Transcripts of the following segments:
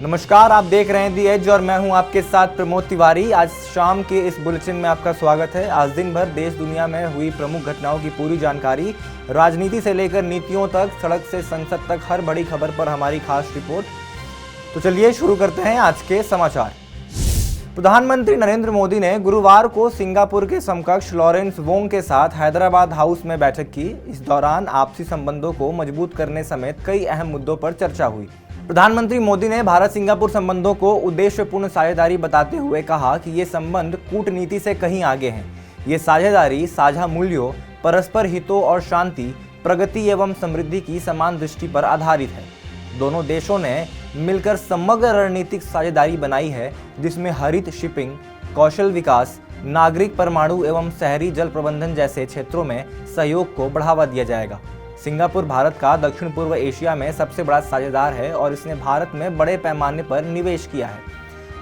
नमस्कार, आप देख रहे हैं दी एज और मैं हूं आपके साथ प्रमोद तिवारी। आज शाम के इस बुलेटिन में आपका स्वागत है। आज दिन भर देश दुनिया में हुई प्रमुख घटनाओं की पूरी जानकारी, राजनीति से लेकर नीतियों तक, सड़क से संसद तक, हर बड़ी खबर पर हमारी खास रिपोर्ट। तो चलिए शुरू करते हैं आज के समाचार। प्रधानमंत्री नरेंद्र मोदी ने गुरुवार को सिंगापुर के समकक्ष लॉरेंस वोंग के साथ हैदराबाद हाउस में बैठक की। इस दौरान आपसी संबंधों को मजबूत करने समेत कई अहम मुद्दों पर चर्चा हुई। प्रधानमंत्री मोदी ने भारत सिंगापुर संबंधों को उद्देश्यपूर्ण साझेदारी बताते हुए कहा कि ये संबंध कूटनीति से कहीं आगे हैं। ये साझेदारी साझा मूल्यों, परस्पर हितों और शांति, प्रगति एवं समृद्धि की समान दृष्टि पर आधारित है। दोनों देशों ने मिलकर समग्र रणनीतिक साझेदारी बनाई है, जिसमें हरित शिपिंग, कौशल विकास, नागरिक परमाणु एवं शहरी जल प्रबंधन जैसे क्षेत्रों में सहयोग को बढ़ावा दिया जाएगा। सिंगापुर भारत का दक्षिण पूर्व एशिया में सबसे बड़ा साझेदार है और इसने भारत में बड़े पैमाने पर निवेश किया है।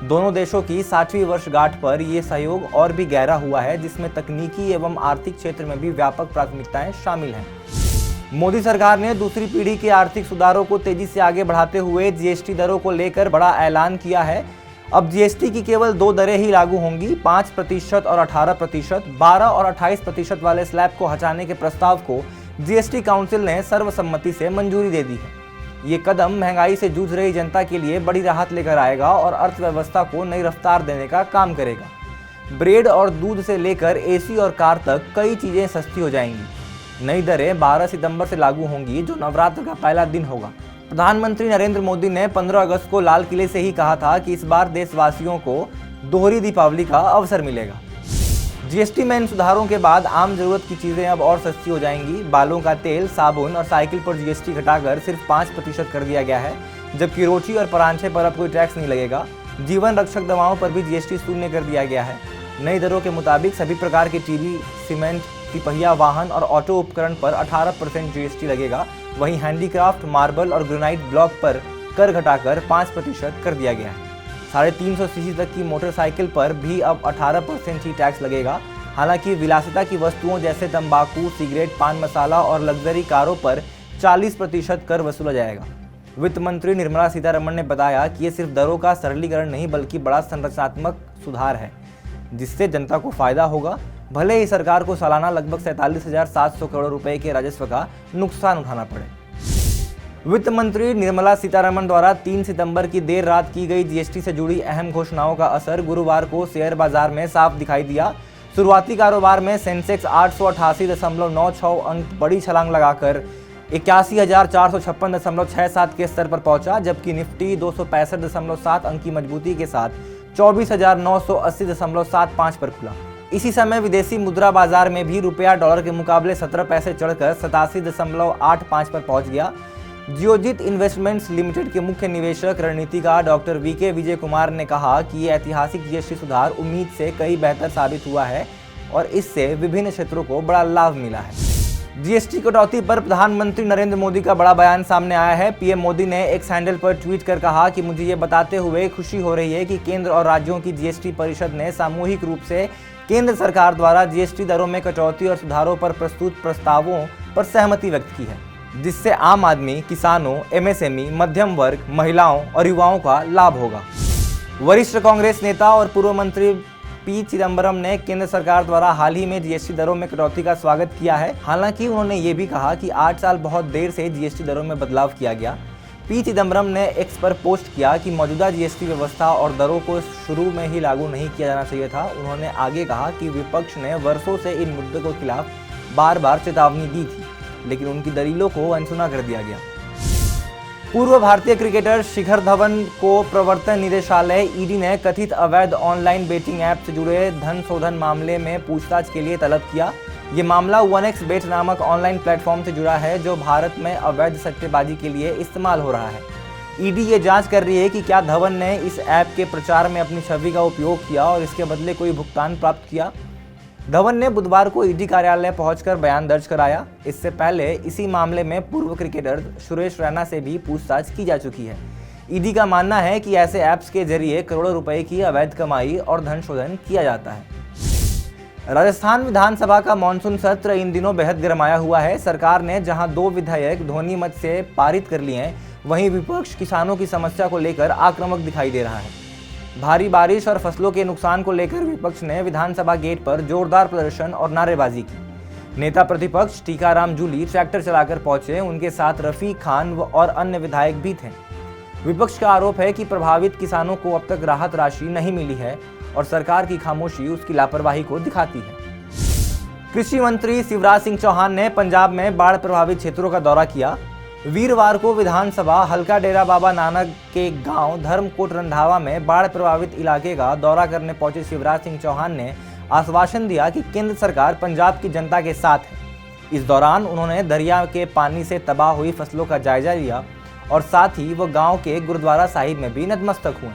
दोनों देशों की 60वीं वर्षगांठ पर यह सहयोग और भी गहरा हुआ है, जिसमें तकनीकी एवं आर्थिक क्षेत्र में भी व्यापक प्राथमिकताएं शामिल हैं। मोदी सरकार ने दूसरी पीढ़ी के आर्थिक सुधारों को तेजी से आगे बढ़ाते हुए जीएसटी दरों को लेकर बड़ा ऐलान किया है। अब जीएसटी की केवल 2 दरें ही लागू होंगी। 5% और 18%, 12 और 28% वाले स्लैब को हटाने के प्रस्ताव को जीएसटी काउंसिल ने सर्वसम्मति से मंजूरी दे दी है। ये कदम महंगाई से जूझ रही जनता के लिए बड़ी राहत लेकर आएगा और अर्थव्यवस्था को नई रफ्तार देने का काम करेगा। ब्रेड और दूध से लेकर एसी और कार तक कई चीजें सस्ती हो जाएंगी। नई दरें 12 सितंबर से लागू होंगी, जो नवरात्र का पहला दिन होगा। प्रधानमंत्री नरेंद्र मोदी ने 15 अगस्त को लाल किले से ही कहा था कि इस बार देशवासियों को दोहरी दीपावली का अवसर मिलेगा। जीएसटी में इन सुधारों के बाद आम जरूरत की चीजें अब और सस्ती हो जाएंगी। बालों का तेल, साबुन और साइकिल पर जीएसटी घटाकर सिर्फ 5% कर दिया गया है, जबकि रोटी और परांठे पर अब कोई टैक्स नहीं लगेगा। जीवन रक्षक दवाओं पर भी जीएसटी शून्य कर दिया गया है। नई दरों के मुताबिक सभी प्रकार के टीवी, सीमेंट, तिपहिया वाहन और ऑटो उपकरण पर 18% जीएसटी लगेगा। वहीं हैंडीक्राफ्ट, मार्बल और ग्रेनाइट ब्लॉक पर कर घटाकर 5% कर दिया गया है। 350 सीसी तक की मोटरसाइकिल पर भी अब 18% ही टैक्स लगेगा। हालांकि विलासिता की वस्तुओं जैसे तंबाकू, सिगरेट, पान मसाला और लग्जरी कारों पर 40% कर वसूला जाएगा। वित्त मंत्री निर्मला सीतारमण ने बताया कि ये सिर्फ दरों का सरलीकरण नहीं बल्कि बड़ा संरचनात्मक सुधार है, जिससे जनता को फायदा होगा। भले ही सरकार को सालाना लगभग 47,700 करोड़ रुपए के राजस्व का नुकसान उठाना पड़े। वित्त मंत्री निर्मला सीतारमण द्वारा 3 सितंबर की देर रात की गई जीएसटी से जुड़ी अहम घोषणाओं का असर गुरुवार को शेयर बाजार में साफ दिखाई दिया। शुरुआती कारोबार में सेंसेक्स 888.96 अंक बड़ी छलांग लगाकर 81,456.67 के स्तर पर पहुंचा, जबकि निफ्टी 265.7 अंक की मजबूती के साथ 24,980.75 पर खुला। इसी समय विदेशी मुद्रा बाजार में भी रुपया डॉलर के मुकाबले 17 पैसे चढ़कर 87.85 पर पहुंच गया। जियोजित इन्वेस्टमेंट्स लिमिटेड के मुख्य निवेशक रणनीतिकार डॉक्टर वीके विजय कुमार ने कहा कि ये ऐतिहासिक जीएसटी सुधार उम्मीद से कई बेहतर साबित हुआ है और इससे विभिन्न क्षेत्रों को बड़ा लाभ मिला है। जीएसटी कटौती पर प्रधानमंत्री नरेंद्र मोदी का बड़ा बयान सामने आया है। पीएम मोदी ने एक्स हैंडल पर ट्वीट कर कहा कि मुझे ये बताते हुए खुशी हो रही है कि केंद्र और राज्यों की जीएसटी परिषद ने सामूहिक रूप से केंद्र सरकार द्वारा जीएसटी दरों में कटौती और सुधारों पर प्रस्तुत प्रस्तावों पर सहमति व्यक्त की है, जिससे आम आदमी, किसानों, एमएसएमई, मध्यम वर्ग, महिलाओं और युवाओं का लाभ होगा। वरिष्ठ कांग्रेस नेता और पूर्व मंत्री पी चिदम्बरम ने केंद्र सरकार द्वारा हाल ही में जीएसटी दरों में कटौती का स्वागत किया है। हालांकि उन्होंने ये भी कहा कि 8 साल बहुत देर से जीएसटी दरों में बदलाव किया गया। पी चिदम्बरम ने एक्स पर पोस्ट किया कि मौजूदा जीएसटी व्यवस्था और दरों को शुरू में ही लागू नहीं किया जाना चाहिए था। उन्होंने आगे कहा कि विपक्ष ने वर्षों से इन मुद्दों के खिलाफ बार बार चेतावनी दी थी, लेकिन उनकी दलीलों को अनसुना कर दिया गया। पूर्व भारतीय क्रिकेटर शिखर धवन को प्रवर्तन निदेशालय ईडी ने कथित अवैध ऑनलाइन बेटिंग ऐप से जुड़े धन शोधन मामले में पूछताछ के लिए तलब किया। ये मामला 1xBet नामक ऑनलाइन प्लेटफॉर्म से जुड़ा है, जो भारत में अवैध सट्टेबाजी के लिए इस्तेमाल हो रहा है। ईडी ये जांच कर रही है कि क्या धवन ने इस ऐप के प्रचार में अपनी छवि का उपयोग किया और इसके बदले कोई भुगतान प्राप्त किया। धवन ने बुधवार को ईडी कार्यालय पहुंचकर बयान दर्ज कराया। इससे पहले इसी मामले में पूर्व क्रिकेटर सुरेश रैना से भी पूछताछ की जा चुकी है। ईडी का मानना है कि ऐसे ऐप्स के जरिए करोड़ों रुपए की अवैध कमाई और धन शोधन किया जाता है। राजस्थान विधानसभा का मानसून सत्र इन दिनों बेहद गरमाया हुआ है। सरकार ने जहां 2 विधेयक ध्वनि मत से पारित कर लिए हैं, वहीं विपक्ष किसानों की समस्या को लेकर आक्रामक दिखाई दे रहा है। भारी बारिश और फसलों के नुकसान को लेकर विपक्ष ने विधानसभा गेट पर जोरदार प्रदर्शन और नारेबाजी की। नेता प्रतिपक्ष टीकाराम जूली ट्रैक्टर चलाकर पहुंचे, उनके साथ रफीक खान और अन्य विधायक भी थे। विपक्ष का आरोप है कि प्रभावित किसानों को अब तक राहत राशि नहीं मिली है और सरकार की खामोशी उसकी लापरवाही को दिखाती है। कृषि मंत्री शिवराज सिंह चौहान ने पंजाब में बाढ़ प्रभावित क्षेत्रों का दौरा किया। वीरवार को विधानसभा हल्का डेरा बाबा नानक के गांव धर्मकोट रंधावा में बाढ़ प्रभावित इलाके का दौरा करने पहुंचे शिवराज सिंह चौहान ने आश्वासन दिया कि केंद्र सरकार पंजाब की जनता के साथ है। इस दौरान उन्होंने दरिया के पानी से तबाह हुई फसलों का जायजा लिया और साथ ही वो गांव के गुरुद्वारा साहिब में भी नतमस्तक हुए।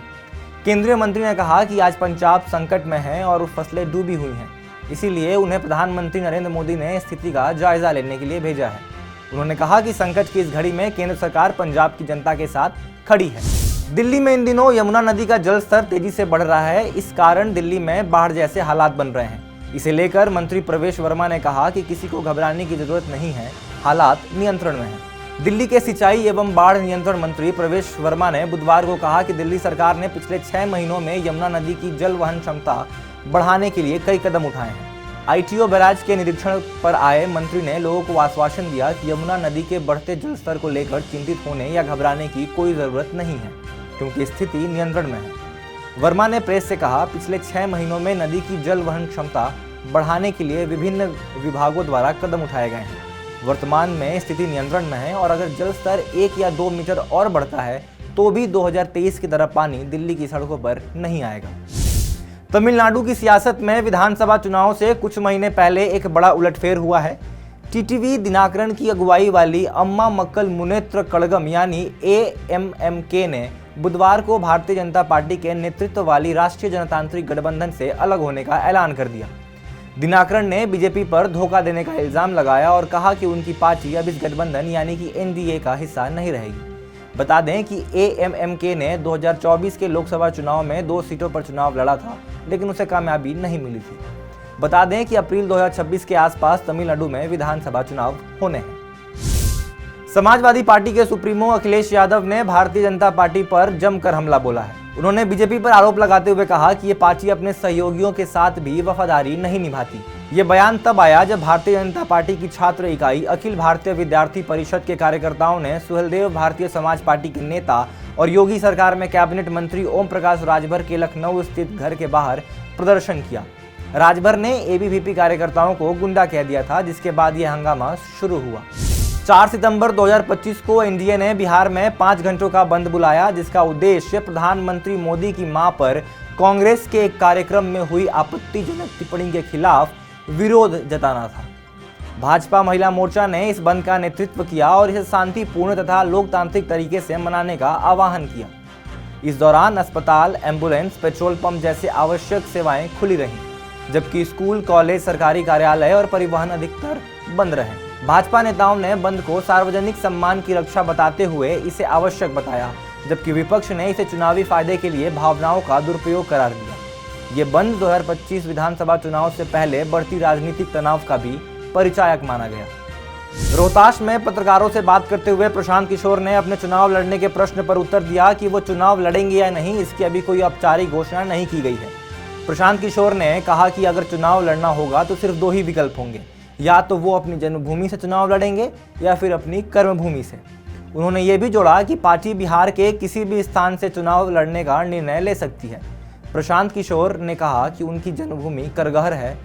केंद्रीय मंत्री ने कहा कि आज पंजाब संकट में है और फसलें डूबी हुई हैं, इसीलिए उन्हें प्रधानमंत्री नरेंद्र मोदी ने स्थिति का जायजा लेने के लिए भेजा है। उन्होंने कहा कि संकट की इस घड़ी में केंद्र सरकार पंजाब की जनता के साथ खड़ी है। दिल्ली में इन दिनों यमुना नदी का जल स्तर तेजी से बढ़ रहा है। इस कारण दिल्ली में बाढ़ जैसे हालात बन रहे हैं। इसे लेकर मंत्री प्रवेश वर्मा ने कहा कि किसी को घबराने की जरूरत नहीं है, हालात नियंत्रण में हैं। दिल्ली के सिंचाई एवं बाढ़ नियंत्रण मंत्री प्रवेश वर्मा ने बुधवार को कहा कि दिल्ली सरकार ने पिछले 6 महीनों में यमुना नदी की जल वहन क्षमता बढ़ाने के लिए कई कदम उठाए हैं। ITO बैराज के निरीक्षण पर आए मंत्री ने लोगों को आश्वासन दिया कि यमुना नदी के बढ़ते जल स्तर को लेकर चिंतित होने या घबराने की कोई जरूरत नहीं है, क्योंकि स्थिति नियंत्रण में है। वर्मा ने प्रेस से कहा, पिछले 6 महीनों में नदी की जल वहन क्षमता बढ़ाने के लिए विभिन्न विभागों द्वारा कदम उठाए गए हैं। वर्तमान में स्थिति नियंत्रण में है और अगर जल स्तर 1 या 2 मीटर और बढ़ता है तो भी 2023 की तरह पानी दिल्ली की सड़कों पर नहीं आएगा। तमिलनाडु की सियासत में विधानसभा चुनाव से कुछ महीने पहले एक बड़ा उलटफेर हुआ है। टीटीवी दिनाकरन की अगुवाई वाली अम्मा मक्कल मुनेत्र कड़गम यानी AMMK ने बुधवार को भारतीय जनता पार्टी के नेतृत्व वाली राष्ट्रीय जनतांत्रिक गठबंधन से अलग होने का ऐलान कर दिया। दिनाकरन ने बीजेपी पर धोखा देने का इल्जाम लगाया और कहा कि उनकी पार्टी अब इस गठबंधन यानी कि NDA का हिस्सा नहीं रहेगी। बता दें कि AMMK ने 2024 के लोकसभा चुनाव में 2 सीटों पर चुनाव लड़ा था, लेकिन उसे कामयाबी नहीं मिली थी। बता दें कि अप्रैल 2026 के आसपास तमिलनाडु में विधानसभा चुनाव होने हैं। समाजवादी पार्टी के सुप्रीमो अखिलेश यादव ने भारतीय जनता पार्टी पर जमकर हमला बोला है। उन्होंने बीजेपी पर आरोप लगाते हुए कहा कि ये पार्टी अपने सहयोगियों के साथ भी वफादारी नहीं निभाती। ये बयान तब आया जब भारतीय जनता पार्टी की छात्र इकाई अखिल भारतीय विद्यार्थी परिषद के कार्यकर्ताओं ने सुहेलदेव भारतीय समाज पार्टी के नेता और योगी सरकार में कैबिनेट मंत्री ओम प्रकाश राजभर के लखनऊ स्थित घर के बाहर प्रदर्शन किया। राजभर ने ABVP कार्यकर्ताओं को गुंडा कह दिया था, जिसके बाद यह हंगामा शुरू हुआ। 4 सितंबर 2025 को NDA ने बिहार में 5 घंटों का बंद बुलाया, जिसका उद्देश्य प्रधानमंत्री मोदी की मां पर कांग्रेस के एक कार्यक्रम में हुई आपत्तिजनक टिप्पणी के खिलाफ विरोध जताना था। भाजपा महिला मोर्चा ने इस बंद का नेतृत्व किया और इसे शांतिपूर्ण तथा लोकतांत्रिक तरीके से मनाने का आह्वान किया। इस दौरान अस्पताल, एम्बुलेंस, पेट्रोल पंप जैसे आवश्यक सेवाएं खुली रहीं, जबकि स्कूल, कॉलेज, सरकारी कार्यालय और परिवहन अधिकतर बंद रहे। भाजपा नेताओं ने बंद को सार्वजनिक सम्मान की रक्षा बताते हुए इसे आवश्यक बताया, जबकि विपक्ष ने इसे चुनावी फायदे के लिए भावनाओं का दुरुपयोग करार दिया। ये बंद 2025 विधानसभा चुनाव से पहले बढ़ती राजनीतिक तनाव का भी परिचायक माना गया। रोहतास में पत्रकारों से बात करते हुए प्रशांत किशोर ने अपने चुनाव लड़ने के प्रश्न पर उत्तर दिया कि वो चुनाव लड़ेंगे या नहीं, इसकी अभी कोई औपचारिक घोषणा नहीं की गई है। प्रशांत किशोर ने कहा कि अगर चुनाव लड़ना होगा तो सिर्फ 2 ही विकल्प होंगे, या तो वो अपनी जन्मभूमि से चुनाव लड़ेंगे या फिर अपनी कर्मभूमि से। उन्होंने ये भी जोड़ा कि पार्टी बिहार के किसी भी स्थान से चुनाव लड़ने का निर्णय ले सकती है। प्रशांत किशोर ने कहा कि उनकी जन्मभूमि करगहर है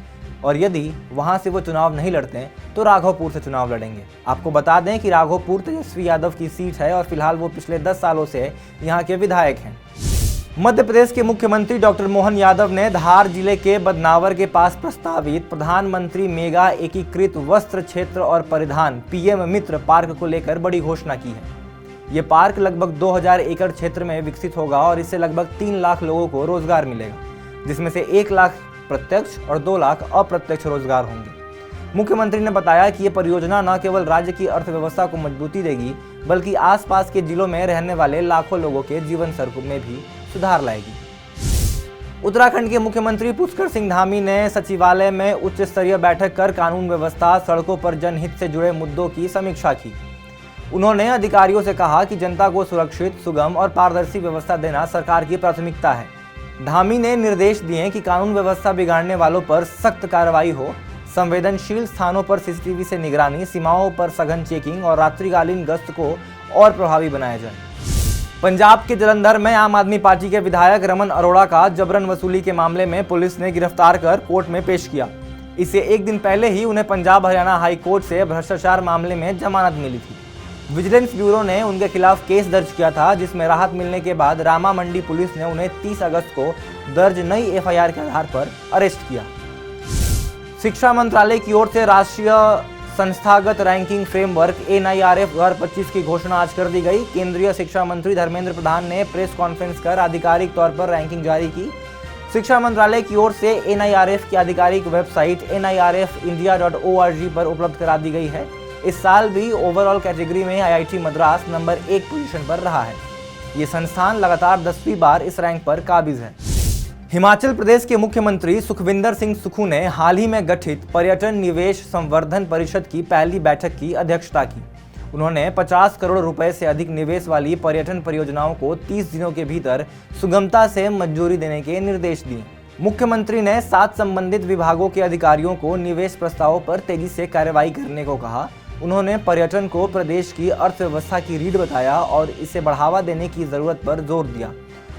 और यदि वहां से वो चुनाव नहीं लड़ते तो राघोपुर से चुनाव लड़ेंगे। आपको बता दें कि राघोपुर तेजस्वी यादव की सीट है और फिलहाल वो पिछले 10 सालों से यहाँ के विधायक हैं। मध्य प्रदेश के मुख्यमंत्री डॉक्टर मोहन यादव ने धार जिले के बदनावर के पास प्रस्तावित प्रधानमंत्री मेगा एकीकृत वस्त्र क्षेत्र और परिधान PM मित्र पार्क को लेकर बड़ी घोषणा की है। ये पार्क लगभग 2000 एकड़ क्षेत्र में विकसित होगा और इससे लगभग 3 लाख लोगों को रोजगार मिलेगा, जिसमें से 1 लाख प्रत्यक्ष और 2 लाख अप्रत्यक्ष रोजगार होंगे। मुख्यमंत्री ने बताया कि ये परियोजना न केवल राज्य की अर्थव्यवस्था को मजबूती देगी, बल्कि आसपास के जिलों में रहने वाले लाखों लोगों के जीवन स्तर में भी सुधार लाएगी। उत्तराखंड के मुख्यमंत्री पुष्कर सिंह धामी ने सचिवालय में उच्च स्तरीय बैठक कर कानून व्यवस्था, सड़कों पर जनहित से जुड़े मुद्दों की समीक्षा की। उन्होंने अधिकारियों से कहा कि जनता को सुरक्षित, सुगम और पारदर्शी व्यवस्था देना सरकार की प्राथमिकता है। धामी ने निर्देश दिए कि कानून व्यवस्था बिगाड़ने वालों पर सख्त कार्रवाई हो, संवेदनशील स्थानों पर सीसीटीवी से निगरानी, सीमाओं पर सघन चेकिंग और रात्रिकालीन गश्त को और प्रभावी बनाया जाए। पंजाब के जलंधर में आम आदमी पार्टी के विधायक रमन अरोड़ा का जबरन वसूली के मामले में पुलिस ने गिरफ्तार कर कोर्ट में पेश किया। इससे एक दिन पहले ही उन्हें पंजाब हरियाणा हाई कोर्ट से भ्रष्टाचार मामले में जमानत मिली थी। विजिलेंस ब्यूरो ने उनके खिलाफ केस दर्ज किया था, जिसमें राहत मिलने के बाद रामा मंडी पुलिस ने उन्हें 30 अगस्त को दर्ज नई एफआईआर के आधार पर अरेस्ट किया। शिक्षा मंत्रालय की ओर से राष्ट्रीय संस्थागत रैंकिंग फ्रेमवर्क NIRF 2025 की घोषणा आज कर दी गई। केंद्रीय शिक्षा मंत्री धर्मेंद्र प्रधान ने प्रेस कॉन्फ्रेंस कर आधिकारिक तौर पर रैंकिंग जारी की। शिक्षा मंत्रालय की ओर से NIRF की आधिकारिक वेबसाइट nirfindia.org पर उपलब्ध करा दी गई है। इस साल भी ओवरऑल कैटेगरी में IIT मद्रास नंबर 1 पोजीशन पर रहा है। ये संस्थान लगातार 10वीं बार इस रैंक पर काबिज है। हिमाचल प्रदेश के मुख्यमंत्री सुखविंदर सिंह सुक्खू ने हाल ही में गठित पर्यटन निवेश संवर्धन परिषद की पहली बैठक की अध्यक्षता की। उन्होंने 50 करोड़ रुपए से अधिक निवेश वाली पर्यटन परियोजनाओं को 30 दिनों के भीतर सुगमता से मंजूरी देने के निर्देश दिए। मुख्यमंत्री ने 7 संबंधित विभागों के अधिकारियों को निवेश प्रस्तावों पर तेजी से कार्रवाई करने को कहा। उन्होंने पर्यटन को प्रदेश की अर्थव्यवस्था की रीढ़ बताया और इसे बढ़ावा देने की जरूरत पर जोर दिया।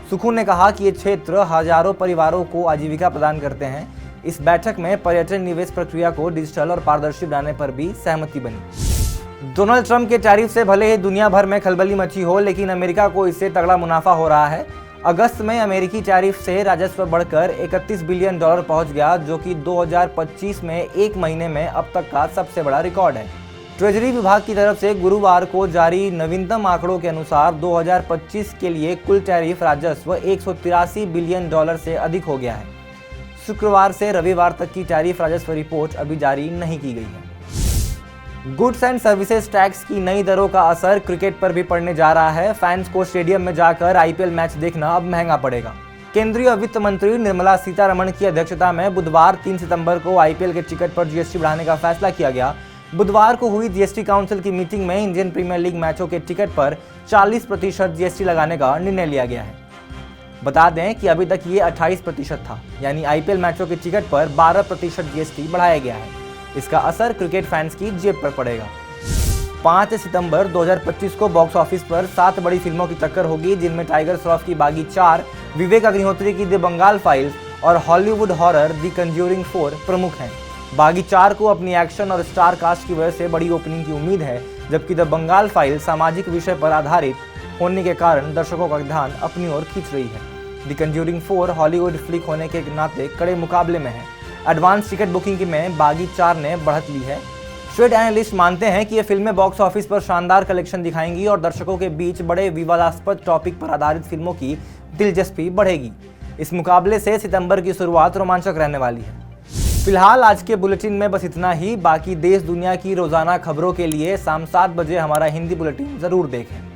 सुक्खू ने कहा कि ये क्षेत्र हजारों परिवारों को आजीविका प्रदान करते हैं। इस बैठक में पर्यटन निवेश प्रक्रिया को डिजिटल और पारदर्शी बनाने पर भी सहमति बनी। डोनाल्ड ट्रंप के टैरिफ से भले ही दुनिया भर में खलबली मची हो, लेकिन अमेरिका को इससे तगड़ा मुनाफा हो रहा है। अगस्त में अमेरिकी टैरिफ से राजस्व बढ़कर $31 बिलियन पहुंच गया, जो कि 2025 में एक महीने में अब तक का सबसे बड़ा रिकॉर्ड है। ट्रेजरी विभाग की तरफ से गुरुवार को जारी नवीनतम आंकड़ों के अनुसार 2025 के लिए कुल टैरिफ राजस्व $183 बिलियन से अधिक हो गया है। शुक्रवार से रविवार तक की टैरिफ राजस्व रिपोर्ट अभी जारी नहीं की गई है। गुड्स एंड सर्विसेज टैक्स की नई दरों का असर क्रिकेट पर भी पड़ने जा रहा है। फैंस को स्टेडियम में जाकर IPL मैच देखना अब महंगा पड़ेगा। केंद्रीय वित्त मंत्री निर्मला सीतारमण की अध्यक्षता में बुधवार 3 सितंबर को IPL के टिकट पर GST बढ़ाने का फैसला किया गया। बुधवार को हुई GST काउंसिल की मीटिंग में इंडियन प्रीमियर लीग मैचों के टिकट पर 40% GST लगाने का निर्णय लिया गया है। बता दें कि अभी तक ये 28% था, यानी IPL मैचों के टिकट पर 12% GST बढ़ाया गया है। इसका असर क्रिकेट फैंस की जेब पर पड़ेगा। 5 सितंबर 2025 को बॉक्स ऑफिस पर 7 बड़ी फिल्मों की टक्कर होगी, जिनमें टाइगर श्रॉफ की बागी 4, विवेक अग्निहोत्री की द बंगाल फाइल्स और हॉलीवुड हॉरर द कंज्यूरिंग 4 प्रमुख हैं। बागी 4 को अपनी एक्शन और स्टार कास्ट की वजह से बड़ी ओपनिंग की उम्मीद है, जबकि द बंगाल फाइल सामाजिक विषय पर आधारित होने के कारण दर्शकों का ध्यान अपनी ओर खींच रही है। द कंज्यूरिंग 4 हॉलीवुड फ्लिक होने के नाते कड़े मुकाबले में है। एडवांस टिकट बुकिंग में बागी 4 ने बढ़त ली है। ट्रेड एनालिस्ट मानते हैं कि ये फिल्में बॉक्स ऑफिस पर शानदार कलेक्शन दिखाएंगी और दर्शकों के बीच बड़े विवादास्पद टॉपिक पर आधारित फिल्मों की दिलचस्पी बढ़ेगी। इस मुकाबले से सितंबर की शुरुआत रोमांचक रहने वाली है। फिलहाल आज के बुलेटिन में बस इतना ही। बाकी देश दुनिया की रोजाना खबरों के लिए शाम 7 बजे हमारा हिंदी बुलेटिन जरूर देखें।